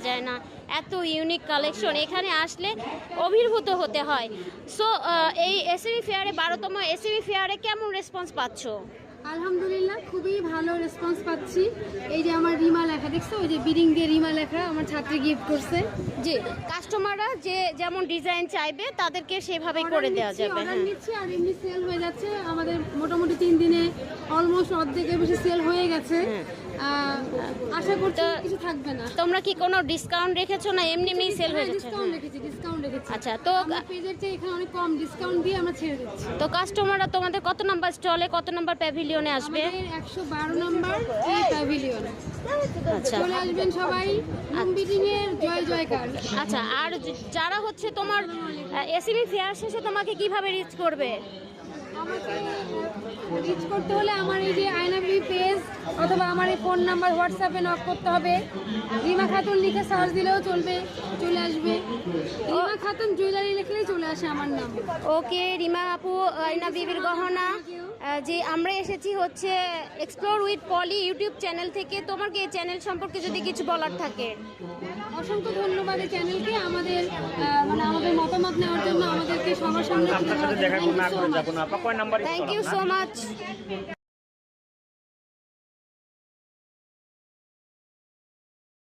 যায় না, এত ইউনিক কালেকশন, এখানে আসলে অভিভূত হতে হয়। সো এই এসএমই ফেয়ারে 12তম এসএমই ফেয়ারে কেমন রেসপন্স পাচ্ছ? আলহামদুলিল্লাহ, খুবই ভালো রেসপন্স পাচ্ছি। এই যে আমার রিমা লেখা দেখছো, ওই যে বিডিং দিয়ে রিমা লেখা আমার ছাত্রী গিফট করছে। জি, কাস্টমাররা যে যেমন ডিজাইন চাইবে তাদেরকে সেভাবেই করে দেওয়া যাবে। অর্ডার নিচ্ছি আর এমনি সেল হয়ে যাচ্ছে। আমাদের মোটামুটি 3 দিনে অলমোস্ট অর্ধেকের বেশি সেল হয়ে গেছে। আশা করছি কিছু থাকবে না। তোমরা কি কোনো ডিসকাউন্ট রেখেছো না এমনি এমনি সেল হয়ে যাচ্ছে? ডিসকাউন্ট রেখেছি। আচ্ছা, তো পেজের চেয়ে এখানে অনেক কম ডিসকাউন্ট দিয়ে আমরা ছেড়ে দিচ্ছি। তো কাস্টমাররা তোমাদের কত নাম্বার স্টলে, কত নাম্বার প্যাভিলিয়নে আসবে? 112 নাম্বার প্যাভিলিয়ন। আচ্ছা, চলে আসবেন সবাই। বিডিং এর জয় জয়কার। আচ্ছা, আর যারা হচ্ছে তোমার এসএমই ফেয়ার শেষে তোমাকে কিভাবে রিচ করবে? আমাকে রিচ করতে হলে আমার এই যে আয়নাবি পেজ অথবা আমার এই ফোন নাম্বার হোয়াটসঅ্যাপে নক করতে হবে। রিমা খাতুন লিখে সার্চ দিলেও চলবে, চলে আসবে। রিমা খাতুন জুয়েলারি লিখলেই চলে আসে আমার নাম। ওকে রিমা আপু, আয়না বিবির গহনা, যে আমরা এসেছি হচ্ছে explore with Poly YouTube channel থেকে। তোমার কি এই চ্যানেল সম্পর্কে যদি কিছু বলার থাকে? অসংখ্য ধন্যবাদ এই চ্যানেলকে আমাদের আমাদের মতামত নেওয়ার জন্য, আমাদেরকে সবার সামনে। Thank you so much.